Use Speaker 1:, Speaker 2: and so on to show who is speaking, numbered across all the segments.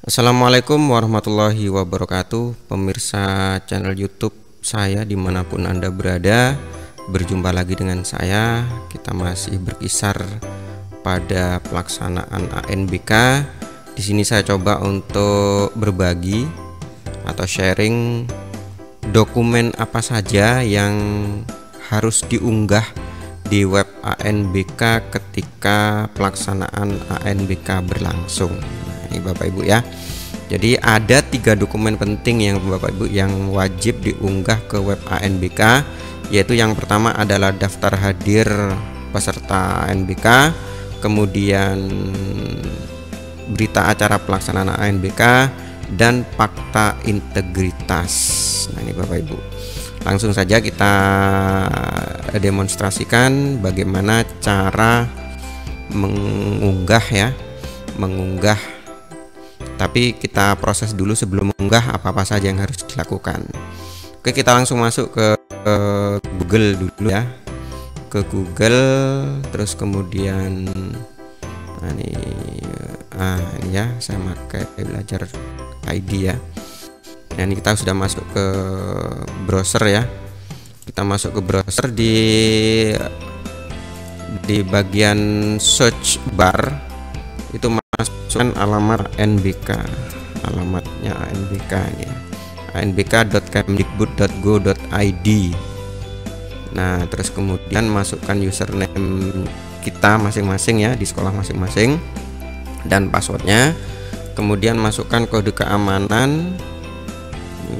Speaker 1: Assalamualaikum warahmatullahi wabarakatuh, pemirsa channel YouTube saya dimanapun Anda berada. Berjumpa lagi dengan saya. Kita masih berkisar pada pelaksanaan ANBK. Di sini saya coba untuk berbagi atau sharing dokumen apa saja yang harus diunggah di web ANBK ketika pelaksanaan ANBK berlangsung. Ini Bapak Ibu ya. Jadi ada 3 dokumen penting yang Bapak Ibu yang wajib diunggah ke web ANBK, yaitu yang pertama adalah daftar hadir peserta ANBK, kemudian berita acara pelaksanaan ANBK, dan fakta integritas. Nah ini Bapak Ibu, langsung saja kita demonstrasikan bagaimana cara mengunggah ya, tapi kita proses dulu sebelum mengunggah apa-apa saja yang harus dilakukan. Oke, kita langsung masuk ke Google dulu ya, ke Google, terus kemudian ini ya, saya pakai belajar ID ya. Nah ini kita sudah masuk ke browser ya. Kita masuk ke browser, di bagian search bar itu masukkan alamat ANBK, alamatnya ANBK ini ya, anbk.kemdikbud.go.id. Nah terus kemudian masukkan username kita masing-masing ya, di sekolah masing-masing, dan passwordnya. Kemudian masukkan kode keamanan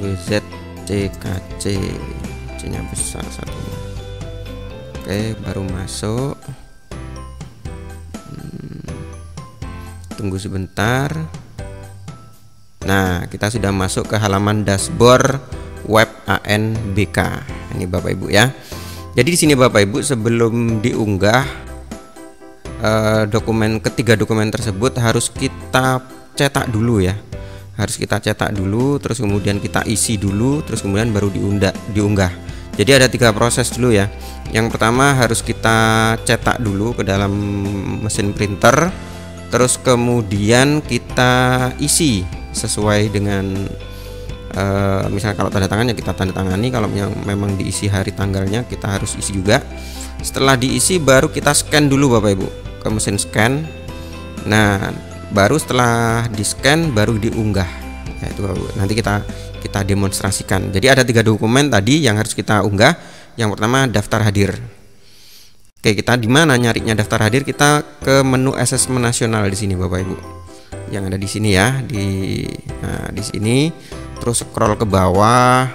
Speaker 1: WZCKC, C nya besar satunya. Oke, baru masuk. Tunggu sebentar. Nah, kita sudah masuk ke halaman dashboard web ANBK. Ini Bapak Ibu ya. Jadi di sini Bapak Ibu, sebelum diunggah ketiga dokumen tersebut harus kita cetak dulu ya. Harus kita cetak dulu, terus kemudian kita isi dulu, terus kemudian baru diunggah. Jadi ada 3 proses dulu ya. Yang pertama harus kita cetak dulu ke dalam mesin printer. Terus kemudian kita isi sesuai dengan misalnya kalau tanda tangannya kita tanda tangani, kalau yang memang diisi hari tanggalnya kita harus isi juga. Setelah diisi baru kita scan dulu Bapak Ibu ke mesin scan. Nah baru setelah di scan baru diunggah ya, itu nanti kita demonstrasikan. Jadi ada 3 dokumen tadi yang harus kita unggah. Yang pertama daftar hadir. Oke, kita di mana nyarinya daftar hadir? Kita ke menu asesmen nasional di sini Bapak Ibu. Yang ada di sini ya, di sini. Terus scroll ke bawah.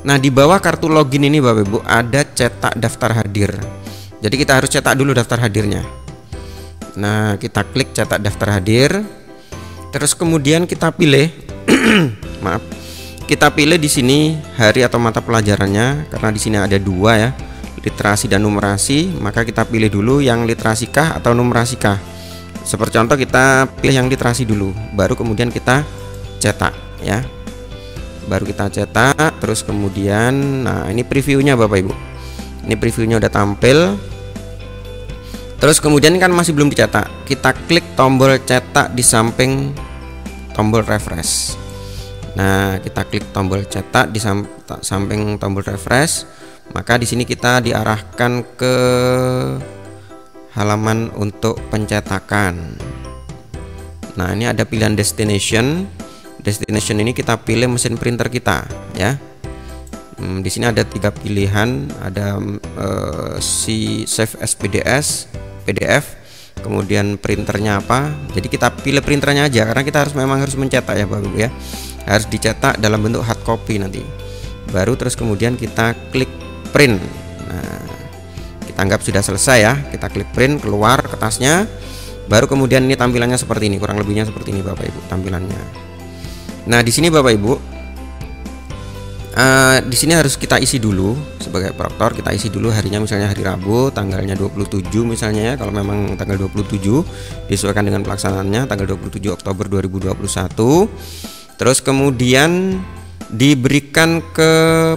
Speaker 1: Nah, di bawah kartu login ini Bapak Ibu ada cetak daftar hadir. Jadi kita harus cetak dulu daftar hadirnya. Nah, kita klik cetak daftar hadir. Terus kemudian kita pilih maaf. Kita pilih di sini hari atau mata pelajarannya, karena di sini ada 2 ya, literasi dan numerasi. Maka kita pilih dulu yang literasi kah atau numerasi kah. Seperti contoh kita pilih yang literasi dulu, baru kemudian kita cetak ya. Baru kita cetak, terus kemudian nah ini previewnya Bapak Ibu. Ini previewnya udah tampil. Terus kemudian kan masih belum dicetak. Kita klik tombol cetak di samping tombol refresh. Nah, kita klik tombol cetak di samping tombol refresh. Maka di sini kita diarahkan ke halaman untuk pencetakan. Nah, ini ada pilihan destination. Destination ini kita pilih mesin printer kita ya. Di sini ada 3 pilihan, ada save as PDF, kemudian printernya apa. Jadi kita pilih printernya aja karena kita memang harus mencetak ya Bapak Ibu ya. Harus dicetak dalam bentuk hard copy nanti. Baru terus kemudian kita klik print. Nah, kita anggap sudah selesai ya. Kita klik print, keluar kertasnya. Baru kemudian ini tampilannya seperti ini, kurang lebihnya seperti ini Bapak Ibu tampilannya. Nah, di sini Bapak Ibu, di sini harus kita isi dulu sebagai proktor. Kita isi dulu harinya, misalnya hari Rabu, tanggalnya 27 misalnya ya. Kalau memang tanggal 27 disesuaikan dengan pelaksanaannya tanggal 27 Oktober 2021. Terus kemudian diberikan ke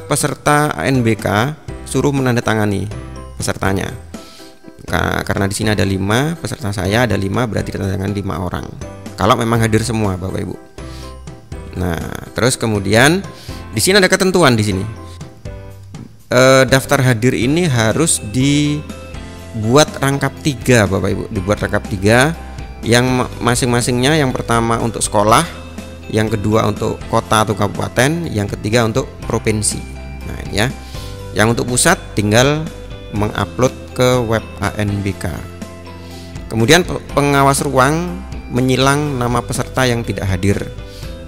Speaker 1: peserta ANBK, suruh menandatangani pesertanya. Karena di sini ada 5 peserta, saya ada 5, berarti ditandatangani 5 orang. Kalau memang hadir semua Bapak Ibu. Nah, terus kemudian di sini ada ketentuan di sini. Daftar hadir ini harus dibuat rangkap 3 Bapak Ibu, dibuat rangkap 3 yang masing-masingnya, yang pertama untuk sekolah, yang kedua untuk kota atau kabupaten, yang ketiga untuk provinsi. Nah, ini ya. Yang untuk pusat tinggal mengupload ke web ANBK. Kemudian pengawas ruang menyilang nama peserta yang tidak hadir.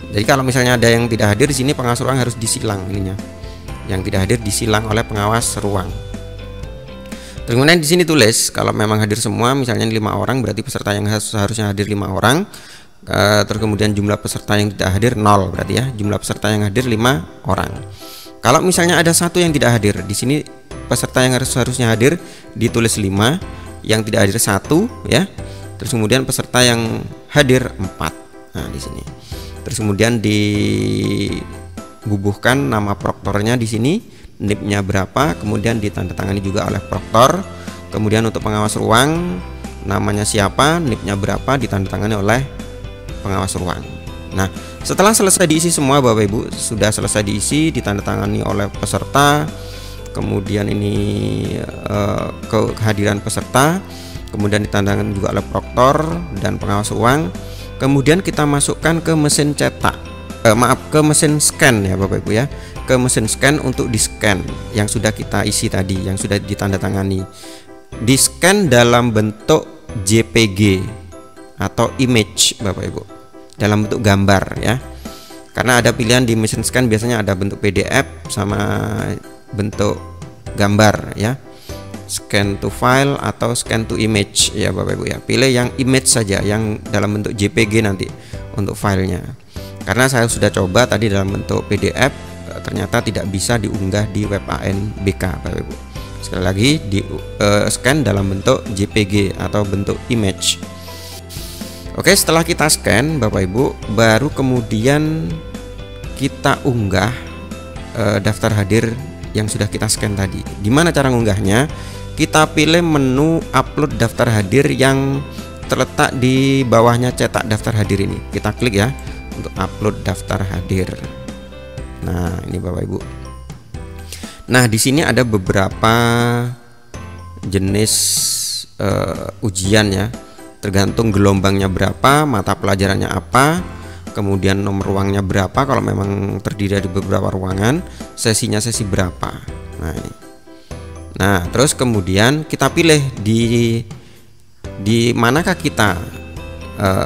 Speaker 1: Jadi kalau misalnya ada yang tidak hadir di sini, pengawas ruang harus disilang ininya. Yang tidak hadir disilang oleh pengawas ruang. Terus kemudian di sini tulis kalau memang hadir semua, misalnya 5 orang, berarti peserta yang seharusnya hadir 5 orang. Terus kemudian jumlah peserta yang tidak hadir 0, berarti ya jumlah peserta yang hadir 5 orang. Kalau misalnya ada 1 yang tidak hadir, di sini peserta yang harusnya hadir ditulis 5, yang tidak hadir 1 ya. Terus kemudian peserta yang hadir 4. Nah, di sini. Terus kemudian dibubuhkan nama proktornya di sini, NIP-nya berapa, kemudian ditandatangani juga oleh proktor. Kemudian untuk pengawas ruang, namanya siapa, NIP-nya berapa, ditandatangani oleh pengawas ruang. Nah, setelah selesai diisi semua Bapak Ibu, sudah selesai diisi, ditandatangani oleh peserta. Kemudian ini kehadiran peserta, kemudian ditandatangani juga oleh proktor dan pengawas ruang. Kemudian kita masukkan ke mesin cetak, ke mesin scan ya Bapak Ibu ya, ke mesin scan untuk di scan yang sudah kita isi tadi, yang sudah ditandatangani, di scan dalam bentuk JPG atau image Bapak Ibu, dalam bentuk gambar ya. Karena ada pilihan di mesin scan, biasanya ada bentuk PDF sama bentuk gambar ya, scan to file atau scan to image ya Bapak Ibu ya. Pilih yang image saja, yang dalam bentuk JPG nanti untuk filenya. Karena saya sudah coba tadi dalam bentuk PDF, ternyata tidak bisa diunggah di web ANBK Bapak Ibu. Sekali lagi di scan dalam bentuk JPG atau bentuk image. Oke, setelah kita scan Bapak Ibu, baru kemudian kita unggah daftar hadir yang sudah kita scan tadi. Gimana cara ngunggahnya? Kita pilih menu upload daftar hadir yang terletak di bawahnya cetak daftar hadir ini. Kita klik ya untuk upload daftar hadir. Nah, ini Bapak Ibu. Nah, di sini ada beberapa jenis ujian ya. Tergantung gelombangnya berapa, mata pelajarannya apa, kemudian nomor ruangnya berapa kalau memang terdiri dari beberapa ruangan, sesinya sesi berapa. Nah, ini. Nah, terus kemudian kita pilih di manakah kita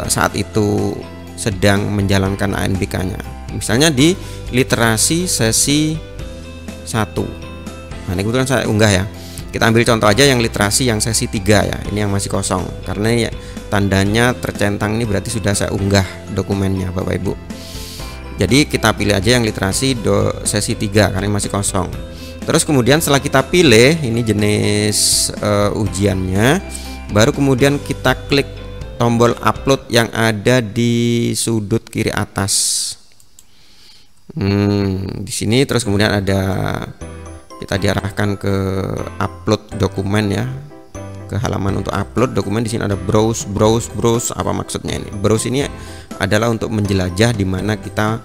Speaker 1: saat itu sedang menjalankan ANBK-nya. Misalnya di literasi sesi 1. Nah, ini kebetulan saya unggah ya. Kita ambil contoh aja yang literasi yang sesi 3 ya. Ini yang masih kosong. Karena ya, tandanya tercentang ini berarti sudah saya unggah dokumennya Bapak Ibu. Jadi kita pilih aja yang literasi sesi 3 karena masih kosong. Terus kemudian setelah kita pilih ini jenis ujiannya, baru kemudian kita klik tombol upload yang ada di sudut kiri atas. Di sini terus kemudian ada, kita diarahkan ke upload dokumen ya, ke halaman untuk upload dokumen. Di sini ada browse. Apa maksudnya ini? Browse ini adalah untuk menjelajah di mana kita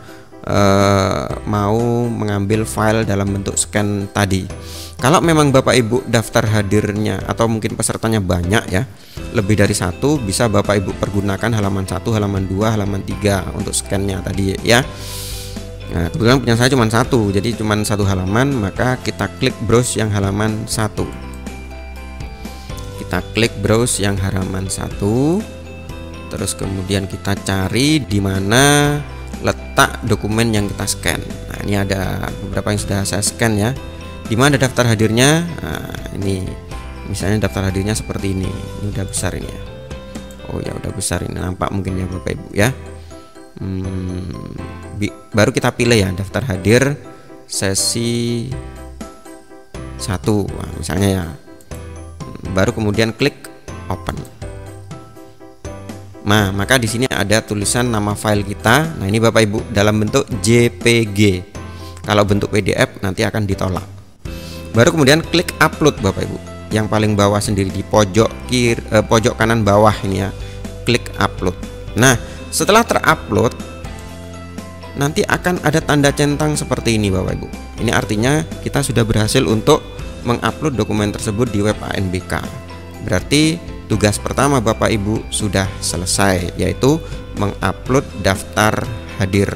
Speaker 1: mau mengambil file dalam bentuk scan tadi. Kalau memang Bapak Ibu daftar hadirnya atau mungkin pesertanya banyak ya, lebih dari 1, bisa Bapak Ibu pergunakan halaman 1, halaman 2, halaman 3 untuk scannya tadi ya. Nah, kebetulan punya saya cuma 1, jadi cuma 1 halaman, maka kita klik browse yang halaman 1. Kita klik browse yang halaman 1. Terus kemudian kita cari di mana letak dokumen yang kita scan. Nah, ini ada beberapa yang sudah saya scan ya. Di mana daftar hadirnya? Nah, ini misalnya daftar hadirnya seperti ini. Ini udah besar ini ya. Oh ya, udah besar ini, nampak mungkin ya Bapak Ibu ya. Baru kita pilih ya daftar hadir sesi 1 misalnya ya, baru kemudian klik open. Nah, maka di sini ada tulisan nama file kita. Nah, ini Bapak Ibu dalam bentuk JPG. Kalau bentuk PDF nanti akan ditolak. Baru kemudian klik upload Bapak Ibu, yang paling bawah sendiri di pojok pojok kanan bawah ini ya, klik upload. Nah, setelah terupload, nanti akan ada tanda centang seperti ini Bapak Ibu. Ini artinya kita sudah berhasil untuk mengupload dokumen tersebut di web ANBK. Berarti tugas pertama Bapak Ibu sudah selesai, yaitu mengupload daftar hadir.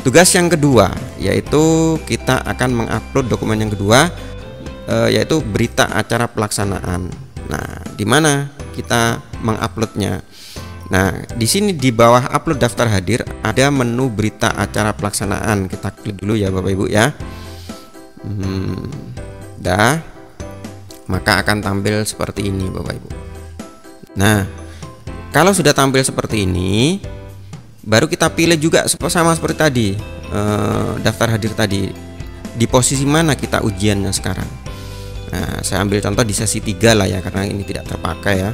Speaker 1: Tugas yang kedua yaitu kita akan mengupload dokumen yang kedua, yaitu berita acara pelaksanaan. Nah, di mana kita menguploadnya? Nah, di sini di bawah upload daftar hadir ada menu berita acara pelaksanaan. Kita klik dulu ya Bapak Ibu ya. Dah, maka akan tampil seperti ini Bapak Ibu. Nah, kalau sudah tampil seperti ini, baru kita pilih juga sama seperti tadi, daftar hadir tadi. Di posisi mana kita ujiannya sekarang? Nah, saya ambil contoh di sesi 3 lah ya, karena ini tidak terpakai ya.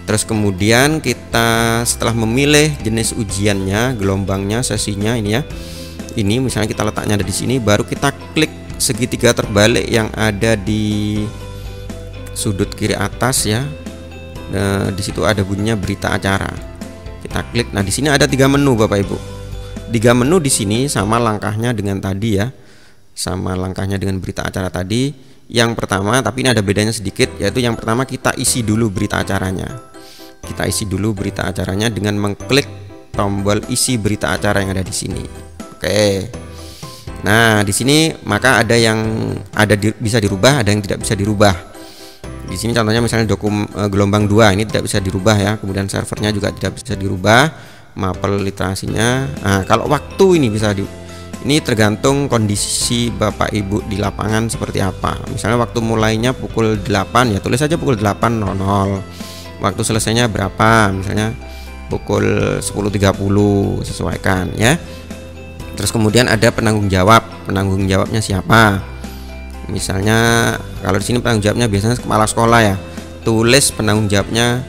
Speaker 1: Terus kemudian kita setelah memilih jenis ujiannya, gelombangnya, sesinya ini ya. Ini misalnya kita letaknya ada di sini, baru kita klik segitiga terbalik yang ada di sudut kiri atas ya. Nah, di situ ada bunyinya berita acara. Kita klik. Nah, di sini ada 3 menu Bapak Ibu. 3 menu di sini sama langkahnya dengan tadi ya. Sama langkahnya dengan berita acara tadi. Yang pertama, tapi ini ada bedanya sedikit, yaitu yang pertama kita isi dulu berita acaranya. Kita isi dulu berita acaranya dengan mengklik tombol isi berita acara yang ada di sini. Oke. Nah, di sini maka ada yang bisa dirubah, ada yang tidak bisa dirubah. Di sini contohnya misalnya gelombang 2 ini tidak bisa dirubah ya. Kemudian servernya juga tidak bisa dirubah, mapel literasinya. Nah, kalau waktu ini bisa ini tergantung kondisi Bapak Ibu di lapangan seperti apa. Misalnya waktu mulainya pukul 8 ya tulis saja pukul 8.00. Waktu selesainya berapa? Misalnya pukul 10.30, sesuaikan ya. Terus kemudian ada penanggung jawab. Penanggung jawabnya siapa? Misalnya kalau di sini penanggung jawabnya biasanya kepala sekolah ya. Tulis penanggung jawabnya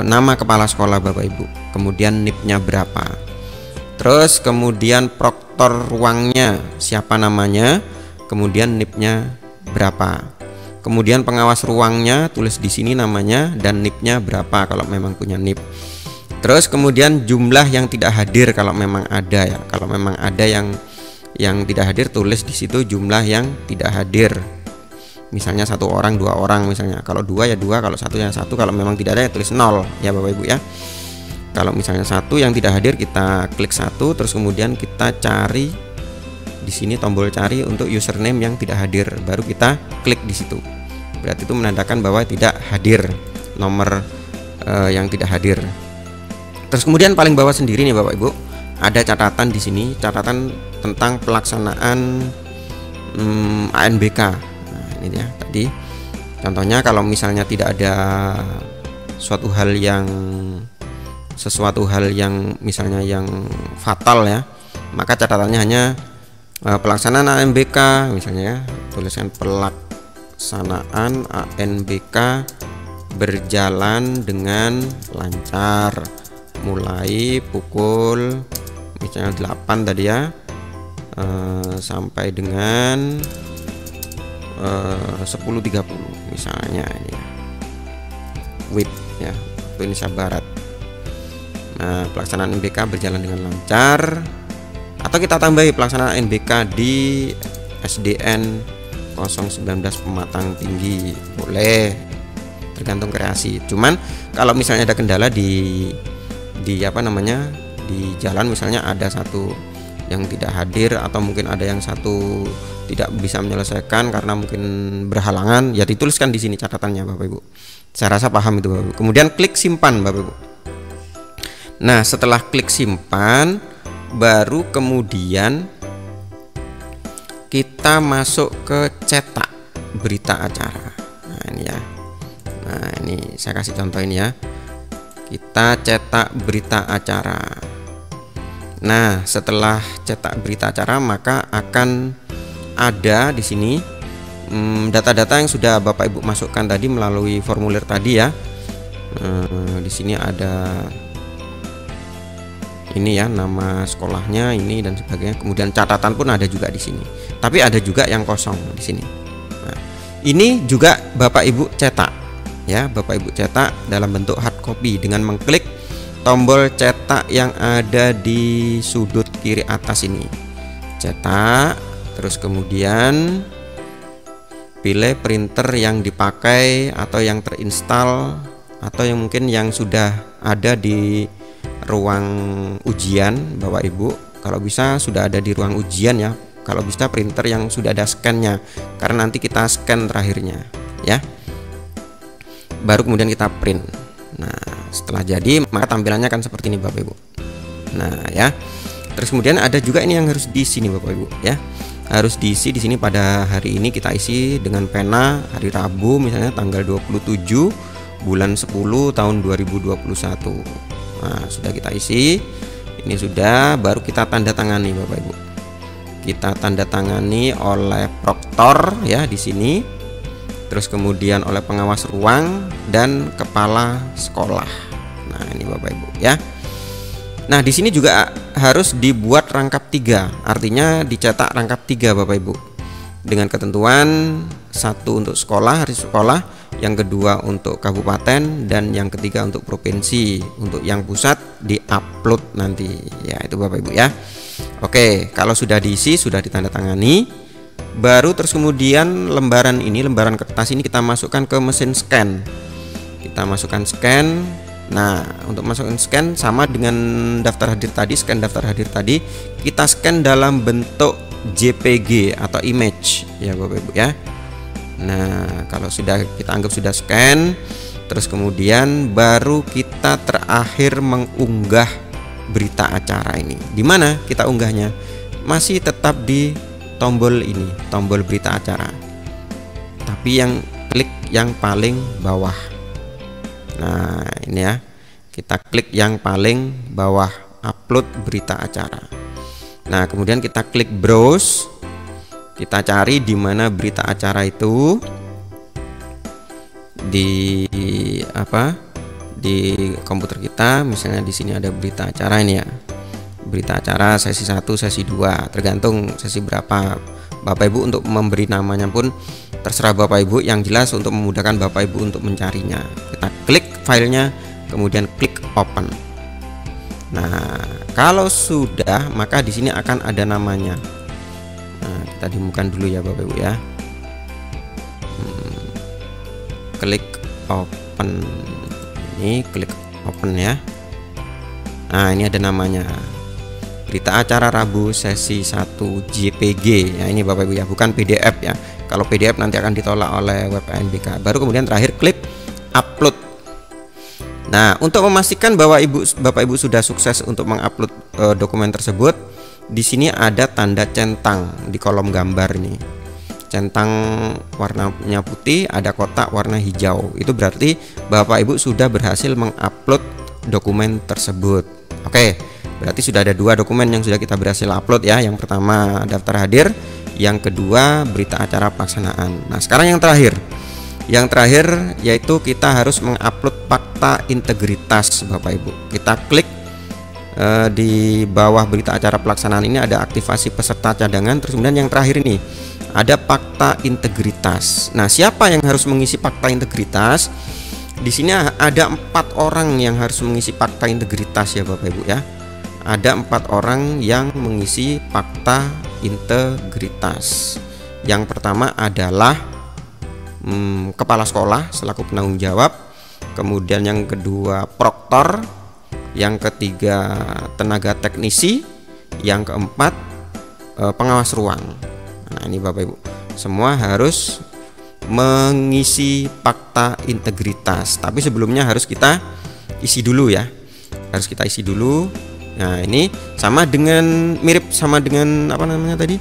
Speaker 1: nama kepala sekolah Bapak Ibu. Kemudian NIP-nya berapa? Terus kemudian proktor ruangnya siapa namanya? Kemudian NIP-nya berapa? Kemudian pengawas ruangnya tulis di sini namanya dan NIP-nya berapa kalau memang punya NIP. Terus kemudian jumlah yang tidak hadir kalau memang ada ya. Kalau memang ada yang tidak hadir tulis di situ jumlah yang tidak hadir. Misalnya 1 orang, 2 orang misalnya. Kalau 2 ya 2, kalau 1 ya 1. Kalau memang tidak ada ya tulis 0 ya Bapak Ibu ya. Kalau misalnya 1 yang tidak hadir kita klik 1, terus kemudian kita cari di sini tombol cari untuk username yang tidak hadir, baru kita klik di situ. Berarti itu menandakan bahwa tidak hadir nomor yang tidak hadir. Terus kemudian paling bawah sendiri nih Bapak Ibu, ada catatan di sini, catatan tentang pelaksanaan ANBK. Nah, ini ya tadi. Contohnya kalau misalnya tidak ada sesuatu hal yang misalnya yang fatal ya, maka catatannya hanya pelaksanaan ANBK misalnya ya, tuliskan pelaksanaan ANBK berjalan dengan lancar mulai pukul misalnya 8 tadi ya sampai dengan 10.30 misalnya ini ya, WIB ya, Indonesia Barat. Nah, pelaksanaan ANBK berjalan dengan lancar, atau kita tambahi pelaksanaan ANBK di SDN 019 Pematang Tinggi, boleh, tergantung kreasi. Cuman kalau misalnya ada kendala di di jalan, misalnya ada satu yang tidak hadir atau mungkin ada yang satu tidak bisa menyelesaikan karena mungkin berhalangan, ya dituliskan di sini catatannya Bapak Ibu. Saya rasa paham itu Bapak Ibu. Kemudian klik simpan Bapak Ibu. Nah, setelah klik simpan, baru kemudian kita masuk ke cetak berita acara. Nah, ini ya. Nah, ini saya kasih contoh ini ya. Kita cetak berita acara. Nah, setelah cetak berita acara, maka akan ada di sini data-data yang sudah Bapak Ibu masukkan tadi melalui formulir tadi ya. Di sini ada ini ya, nama sekolahnya ini dan sebagainya. Kemudian catatan pun ada juga di sini. Tapi ada juga yang kosong di sini. Nah, ini juga Bapak Ibu cetak ya, Bapak Ibu cetak dalam bentuk hard copy dengan mengklik tombol cetak yang ada di sudut kiri atas ini, cetak, terus kemudian pilih printer yang dipakai atau yang terinstall atau yang mungkin yang sudah ada di ruang ujian Bapak Ibu. Kalau bisa sudah ada di ruang ujian ya, kalau bisa printer yang sudah ada scan-nya, karena nanti kita scan terakhirnya ya, baru kemudian kita print. Nah, setelah jadi maka tampilannya akan seperti ini Bapak Ibu. Nah ya, terus kemudian ada juga ini yang harus diisi nih Bapak Ibu ya, harus diisi di sini. Pada hari ini kita isi dengan pena hari Rabu, misalnya tanggal 27 bulan 10 tahun 2021. Nah, sudah kita isi, ini sudah, baru kita tanda tangani Bapak Ibu. Kita tanda tangani oleh proktor ya di sini. Terus kemudian oleh pengawas ruang dan kepala sekolah. Nah, ini Bapak Ibu ya. Nah, di sini juga harus dibuat rangkap 3, artinya dicetak rangkap 3 Bapak Ibu. Dengan ketentuan 1 untuk sekolah, hari sekolah, yang kedua untuk kabupaten, dan yang ketiga untuk provinsi. Untuk yang pusat di-upload nanti. Ya, itu Bapak Ibu ya. Oke, kalau sudah diisi, sudah ditandatangani, baru terus kemudian lembaran ini, lembaran kertas ini kita masukkan ke mesin scan. Kita masukkan scan. Nah, untuk masukkan scan sama dengan daftar hadir tadi, scan daftar hadir tadi, kita scan dalam bentuk JPG atau image ya Bapak Ibu ya. Nah, kalau sudah kita anggap sudah scan, terus kemudian baru kita terakhir mengunggah berita acara ini. Di mana kita unggahnya? Masih tetap di tombol ini, tombol berita acara, tapi yang klik yang paling bawah. Nah, ini ya, kita klik yang paling bawah, upload berita acara. Nah, kemudian kita klik browse, kita cari di mana berita acara itu, di di komputer kita. Misalnya di sini ada berita acara ini ya, berita acara sesi 1, sesi 2, tergantung sesi berapa Bapak Ibu. Untuk memberi namanya pun terserah Bapak Ibu, yang jelas untuk memudahkan Bapak Ibu untuk mencarinya. Kita klik filenya, kemudian klik open. Nah, kalau sudah, maka di sini akan ada namanya. Nah, kita demokan dulu ya Bapak Ibu ya. Klik open, ini klik open ya. Nah, ini ada namanya, berita acara Rabu sesi 1 JPG ya. Ini Bapak Ibu ya, bukan PDF ya. Kalau PDF nanti akan ditolak oleh WPNBK. Baru kemudian terakhir klik upload. Nah, untuk memastikan bahwa Bapak Ibu sudah sukses untuk mengupload dokumen tersebut, di sini ada tanda centang di kolom gambar ini. Centang warnanya putih, ada kotak warna hijau. Itu berarti Bapak Ibu sudah berhasil mengupload dokumen tersebut. Oke, berarti sudah ada 2 dokumen yang sudah kita berhasil upload ya. Yang pertama daftar hadir, yang kedua berita acara pelaksanaan. Nah, sekarang yang terakhir. Yang terakhir yaitu kita harus mengupload fakta integritas Bapak Ibu. Kita klik di bawah berita acara pelaksanaan ini ada aktivasi peserta cadangan. Terus kemudian yang terakhir ini ada fakta integritas. Nah, siapa yang harus mengisi fakta integritas? Di sini ada 4 orang yang harus mengisi fakta integritas ya Bapak Ibu ya. Ada 4 orang yang mengisi fakta integritas. Yang pertama adalah kepala sekolah selaku penanggung jawab, kemudian yang kedua proktor, yang ketiga tenaga teknisi, yang keempat pengawas ruang. Nah, ini Bapak Ibu semua harus mengisi fakta integritas, tapi sebelumnya harus kita isi dulu ya, harus kita isi dulu. Nah, ini sama dengan, mirip sama dengan apa namanya tadi,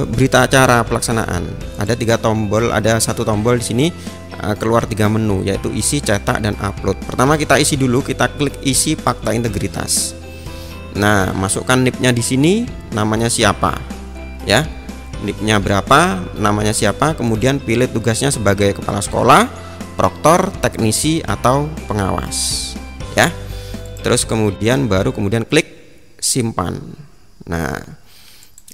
Speaker 1: berita acara pelaksanaan. Ada 3 tombol, ada 1 tombol di sini, keluar 3 menu, yaitu isi, cetak, dan upload. Pertama kita isi dulu, kita klik isi fakta integritas. Nah, masukkan NIP-nya di sini, namanya siapa ya, NIP-nya berapa, namanya siapa, kemudian pilih tugasnya sebagai kepala sekolah, proktor, teknisi, atau pengawas ya. Terus kemudian klik simpan. Nah,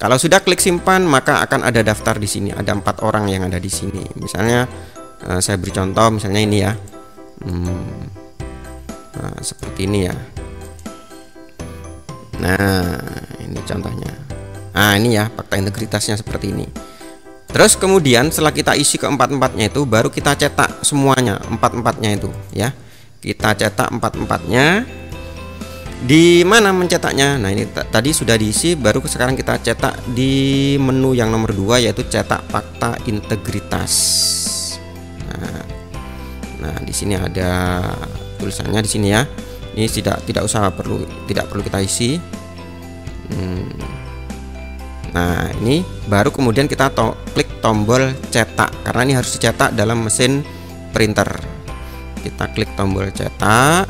Speaker 1: kalau sudah klik simpan, maka akan ada daftar di sini. Ada 4 orang yang ada di sini. Misalnya saya beri contoh, misalnya ini ya, Nah, seperti ini ya. Nah, ini contohnya. Nah, ini ya fakta integritasnya seperti ini. Terus kemudian setelah kita isi keempat-empatnya itu, baru kita cetak semuanya, empat-empatnya itu ya. Kita cetak empat-empatnya. Di mana mencetaknya? Nah, ini tadi sudah diisi, baru sekarang kita cetak di menu yang nomor 2, yaitu cetak fakta integritas. Nah, di sini ada tulisannya di sini ya. Ini tidak perlu kita isi. Nah, ini baru kemudian kita klik tombol cetak, karena ini harus dicetak dalam mesin printer. Kita klik tombol cetak,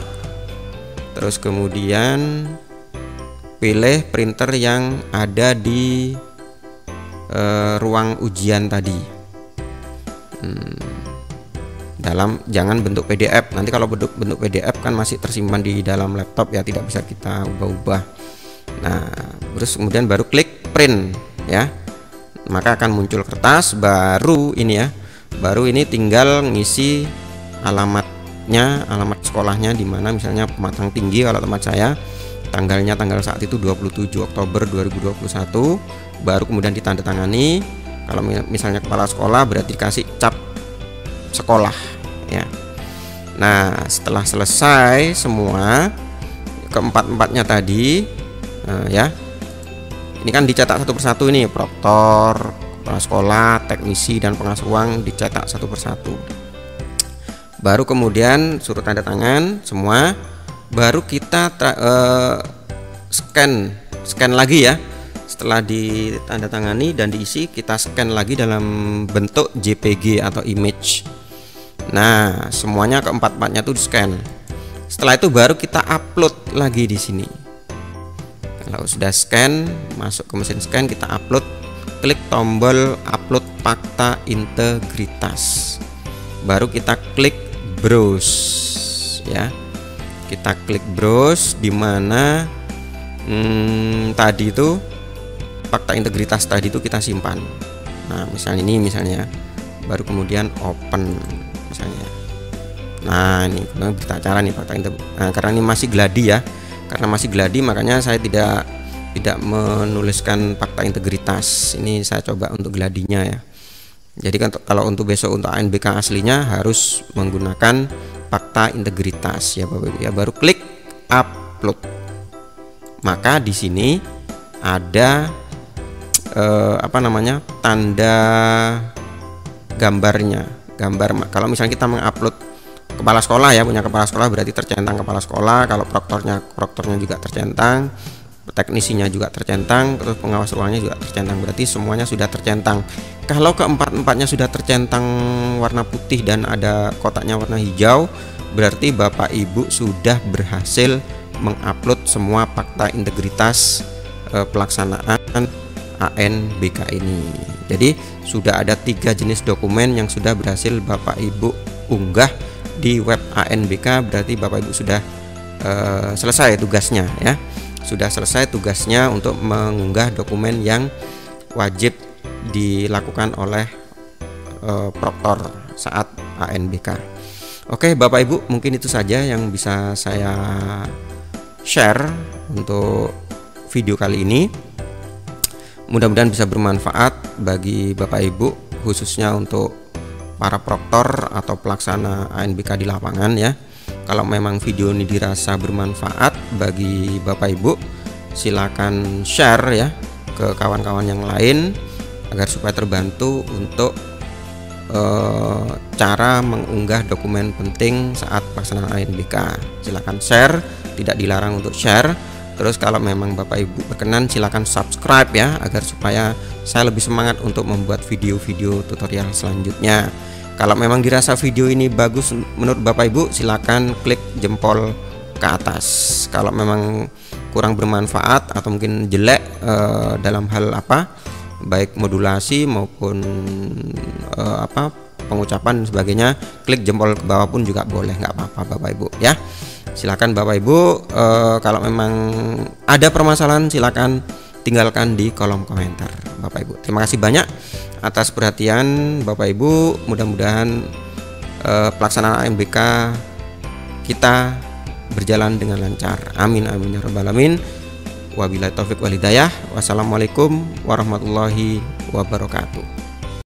Speaker 1: terus kemudian pilih printer yang ada di ruang ujian tadi. Jangan bentuk PDF. Nanti kalau bentuk PDF kan masih tersimpan di dalam laptop ya, tidak bisa kita ubah-ubah. Nah, terus kemudian baru klik print ya, maka akan muncul kertas baru ini ya. Baru ini tinggal ngisi alamatnya, alamat sekolahnya di mana, misalnya Pematang Tinggi kalau tempat saya, tanggalnya tanggal saat itu 27 Oktober 2021, baru kemudian ditandatangani. Kalau misalnya kepala sekolah berarti dikasih cap sekolah ya. Nah, setelah selesai semua keempat-empatnya tadi ya, ini kan dicetak satu persatu, ini proktor, kepala sekolah, teknisi, dan pengasuh ruang dicetak satu persatu. Baru kemudian suruh tanda tangan semua, baru kita scan lagi ya. Setelah ditandatangani dan diisi, kita scan lagi dalam bentuk JPG atau image. Nah, semuanya keempat-empatnya tuh di scan. Setelah itu baru kita upload lagi di sini. Kalau sudah scan, masuk ke mesin scan, kita upload, klik tombol upload fakta integritas. Baru kita klik browse ya. Kita klik browse di mana tadi itu fakta integritas tadi itu kita simpan. Nah, misalnya ini baru kemudian open misalnya. Nah, ini berita acara nih fakta integritas. Nah, karena ini masih gladi ya. Karena masih gladi, makanya saya tidak menuliskan fakta integritas. Ini saya coba untuk gladinya ya. Jadi kan kalau untuk besok untuk ANBK aslinya harus menggunakan fakta integritas ya Bapak Ibu ya. Baru klik upload. Maka di sini ada tanda gambarnya. Kalau misalnya kita mengupload kepala sekolah ya, punya kepala sekolah berarti tercentang kepala sekolah. Kalau proktornya juga tercentang, teknisinya juga tercentang, terus pengawas ruangnya juga tercentang, berarti semuanya sudah tercentang. Kalau keempat-empatnya sudah tercentang warna putih dan ada kotaknya warna hijau, berarti Bapak Ibu sudah berhasil mengupload semua fakta integritas pelaksanaan ANBK ini. Jadi sudah ada 3 jenis dokumen yang sudah berhasil Bapak Ibu unggah di web ANBK, berarti Bapak Ibu sudah selesai tugasnya ya. Sudah selesai tugasnya untuk mengunggah dokumen yang wajib dilakukan oleh proktor saat ANBK. Oke Bapak Ibu, mungkin itu saja yang bisa saya share untuk video kali ini. Mudah-mudahan bisa bermanfaat bagi Bapak Ibu, khususnya untuk para proktor atau pelaksana ANBK di lapangan ya. Kalau memang video ini dirasa bermanfaat bagi Bapak Ibu, silakan share ya ke kawan-kawan yang lain agar supaya terbantu untuk cara mengunggah dokumen penting saat pelaksanaan ANBK. Silakan share, tidak dilarang untuk share. Terus kalau memang Bapak Ibu berkenan, silakan subscribe ya, agar supaya saya lebih semangat untuk membuat video-video tutorial selanjutnya. Kalau memang dirasa video ini bagus menurut Bapak Ibu, silakan klik jempol ke atas. Kalau memang kurang bermanfaat atau mungkin jelek dalam hal baik modulasi maupun pengucapan dan sebagainya, klik jempol ke bawah pun juga boleh, nggak apa-apa Bapak Ibu ya. Silakan Bapak Ibu, kalau memang ada permasalahan silakan tinggalkan di kolom komentar Bapak Ibu. Terima kasih banyak atas perhatian Bapak Ibu. Mudah-mudahan pelaksanaan ANBK kita berjalan dengan lancar. Amin amin ya rabbal alamin. Wabillahi taufik wal hidayah. Wassalamualaikum warahmatullahi wabarakatuh.